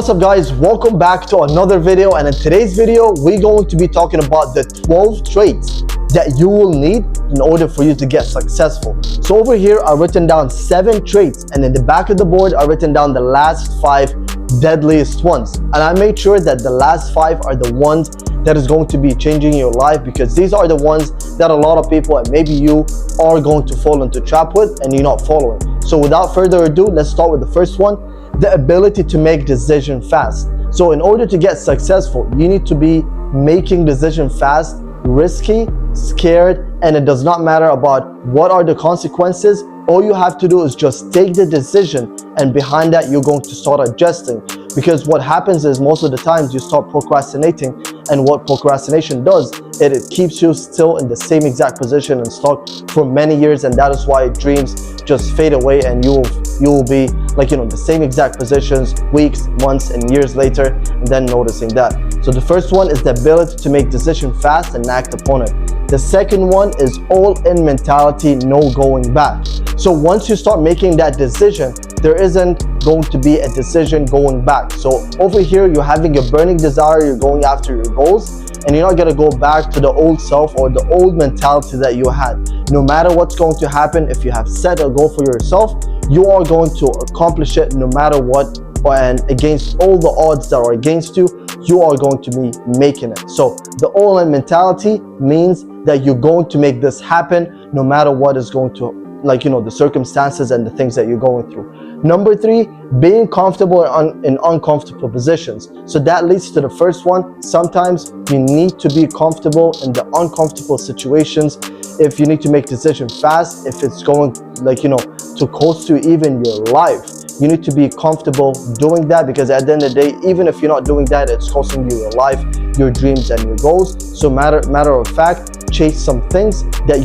What's up guys, welcome back to another video, and in today's video we're going to be talking about the 12 traits that you will need in order for you to get successful. So over here I've written down 7 traits, and in the back of the board I've written down the last 5 deadliest ones, and I made sure that the last 5 are the ones that is going to be changing your life, because these are the ones that a lot of people, and maybe you, are going to fall into trap with and you're not following. So without further ado, let's start with the first one: the ability to make decisions fast. So in order to get successful, you need to be making decisions fast, risky, scared, and it does not matter about what are the consequences. All you have to do is just take the decision, and behind that you're going to start adjusting. Because what happens is most of the times you start procrastinating, and what procrastination does, it keeps you still in the same exact position and stuck for many years, and that is why dreams just fade away, and you will be like, the same exact positions weeks, months, and years later, and then noticing that. So the first one is the ability to make decisions fast and act upon it. The second one is all-in mentality, no going back. So once you start making that decision, there isn't going to be a decision going back. So over here, you're having a burning desire, you're going after your goals, and you're not going to go back to the old self or the old mentality that you had. No matter what's going to happen, if you have set a goal for yourself, you are going to accomplish it no matter what, and against all the odds that are against you, you are going to be making it. So the all-in mentality means that you're going to make this happen no matter what is going to, the circumstances and the things that you're going through. Number 3, being comfortable in uncomfortable positions. So that leads to the first one. Sometimes you need to be comfortable in the uncomfortable situations. If you need to make decisions fast, if it's going to cost you even your life, you need to be comfortable doing that, because at the end of the day, even if you're not doing that, it's costing you your life, your dreams, and your goals. So matter of fact, chase some things that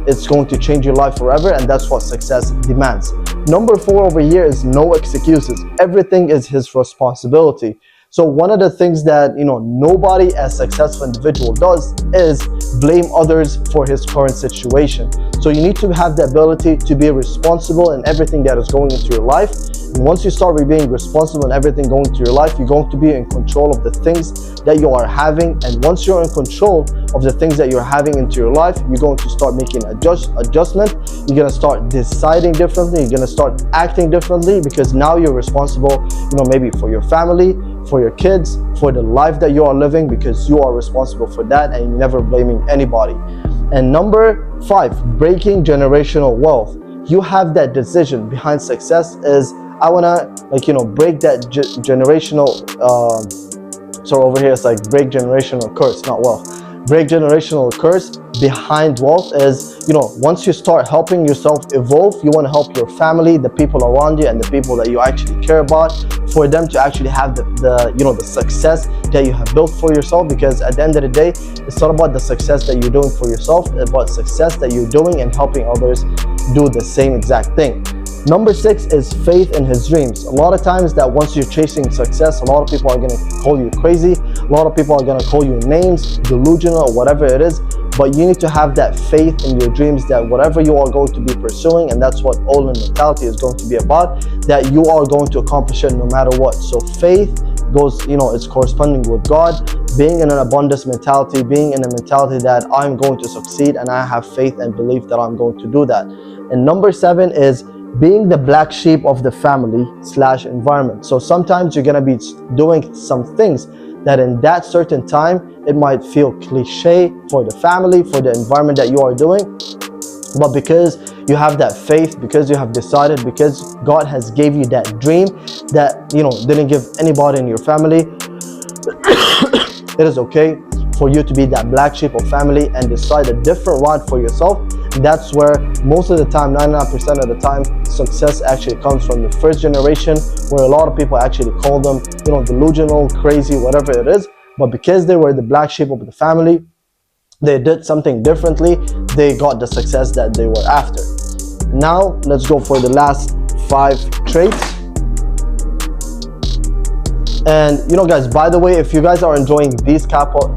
it's going to change your life forever, and that's what success demands. Number 4 over here is no excuses. Everything is his responsibility. So one of the things that nobody as successful individual does is blame others for his current situation. So you need to have the ability to be responsible in everything that is going into your life. And once you start being responsible in everything going into your life, you're going to be in control of the things that you are having. And once you're in control of the things that you're having into your life, you're going to start making adjustment. You're going to start deciding differently. You're going to start acting differently, because now you're responsible, maybe for your family, for your kids, for the life that you are living, because you are responsible for that, and you're never blaming anybody. And number 5, breaking generational wealth. You have that decision behind success is, I want to break that generational so over here it's like break generational curse, not wealth. Break generational curse behind wealth is, once you start helping yourself evolve, you want to help your family, the people around you, and the people that you actually care about, for them to actually have the success that you have built for yourself. Because at the end of the day, it's not about the success that you're doing for yourself, it's about success that you're doing and helping others do the same exact thing. Number 6 is faith in his dreams. A lot of times that once you're chasing success, a lot of people are going to call you crazy. A lot of people are going to call you names, delusional, or whatever it is. But you need to have that faith in your dreams, that whatever you are going to be pursuing, and that's what all-in mentality is going to be about, that you are going to accomplish it no matter what. So faith goes, it's corresponding with God, being in an abundance mentality, being in a mentality that I'm going to succeed, and I have faith and belief that I'm going to do that. And number 7 is being the black sheep of the family / environment. So sometimes you're going to be doing some things that in that certain time, it might feel cliche for the family, for the environment that you are doing. But because you have that faith, because you have decided, because God has gave you that dream that, didn't give anybody in your family, it is okay for you to be that black sheep of family and decide a different route for yourself. That's where most of the time, 99% of the time, success actually comes from the first generation, where a lot of people actually call them, delusional, crazy, whatever it is. But because they were the black sheep of the family, they did something differently, they got the success that they were after. Now, let's go for the last 5 traits. And guys, by the way, if you guys are enjoying these type of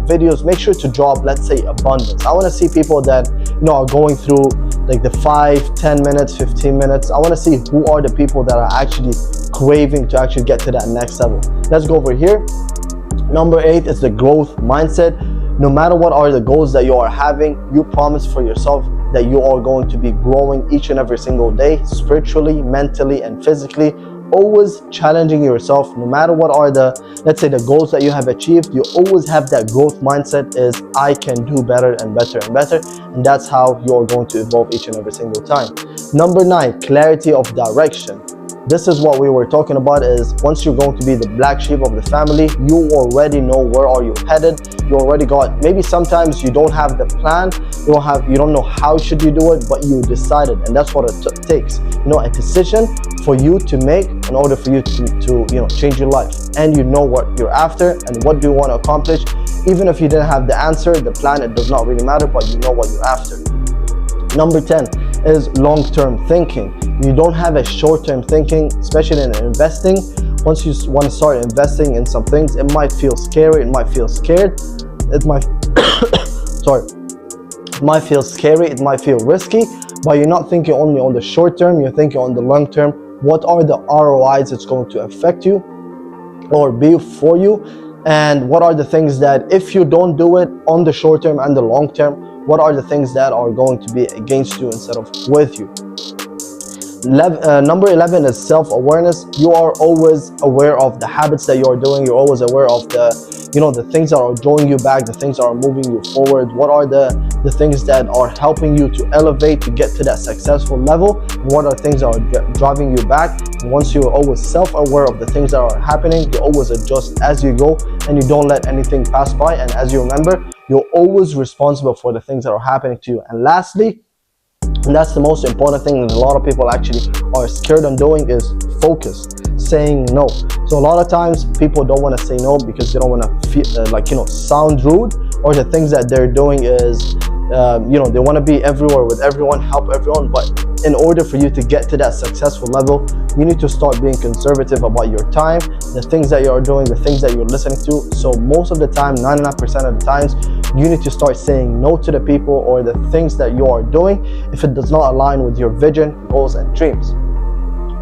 videos, make sure to drop, let's say, abundance. I want to see people that are going through like the 5, 10 minutes, 15 minutes. I want to see who are the people that are actually craving to actually get to that next level. Let's go over here. Number 8 is the growth mindset. No matter what are the goals that you are having, you promise for yourself that you are going to be growing each and every single day, spiritually, mentally, and physically. Always challenging yourself. No matter what are the, let's say, the goals that you have achieved, you always have that growth mindset is I can do better and better and better, and that's how you're going to evolve each and every single time. Number 9, clarity of direction. This is what we were talking about, is once you're going to be the black sheep of the family, you already know where are you headed. You already got, maybe sometimes you don't have the plan, you don't know how should you do it, but you decided, and that's what it takes. A decision for you to make in order for you to change your life, and you know what you're after and what do you want to accomplish. Even if you didn't have the answer, the plan, it does not really matter, but you know what you're after. Number 10 is long-term thinking. You don't have a short-term thinking, especially in investing. Once you want to start investing in some things, it might feel scary, it might feel scared, it might it might feel scary, it might feel risky, but you're not thinking only on the short term, you're thinking on the long term. What are the ROIs it's going to affect you or be for you, and what are the things that if you don't do it on the short term and the long term, what are the things that are going to be against you instead of with you. Number 11 is self-awareness. You are always aware of the habits that you are doing. You're always aware of the things that are drawing you back, the things that are moving you forward. What are the things that are helping you to elevate, to get to that successful level? And what are things that are driving you back? And once you're always self-aware of the things that are happening, you always adjust as you go, and you don't let anything pass by. And as you remember, you're always responsible for the things that are happening to you. And lastly, and that's the most important thing that a lot of people actually are scared on doing, is focus, saying no. So a lot of times people don't want to say no because they don't want to feel sound rude, or the things that they're doing is they want to be everywhere with everyone, help everyone. But in order for you to get to that successful level, you need to start being conservative about your time, the things that you're doing, the things that you're listening to. So most of the time, 99% of the times, you need to start saying no to the people or the things that you are doing if it does not align with your vision, goals, and dreams.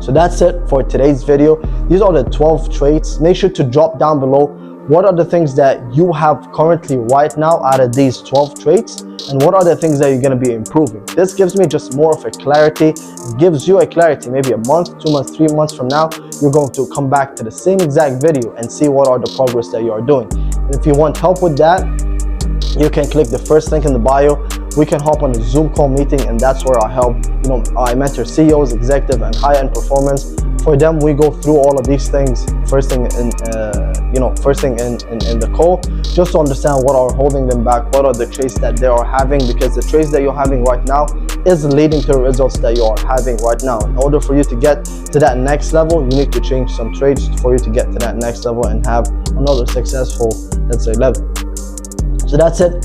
So that's it for today's video. These are the 12 traits. Make sure to drop down below what are the things that you have currently right now out of these 12 traits, and what are the things that you're going to be improving. This gives me just more of a clarity. It gives you a clarity. Maybe a month, 2 months, 3 months from now, you're going to come back to the same exact video and see what are the progress that you are doing. And if you want help with that, you can click the first link in the bio. We can hop on a Zoom call meeting, and that's where I help. I mentor CEOs, executive, and high-end performance. For them, we go through all of these things first thing in the call, just to understand what are holding them back, what are the traits that they are having, because the traits that you're having right now is leading to the results that you are having right now. In order for you to get to that next level, you need to change some traits for you to get to that next level and have another successful, let's say, level. So that's it.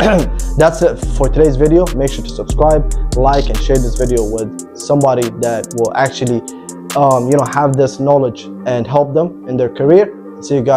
That's it for today's video. Make sure to subscribe, like, and share this video with somebody that will actually have this knowledge and help them in their career. See you guys.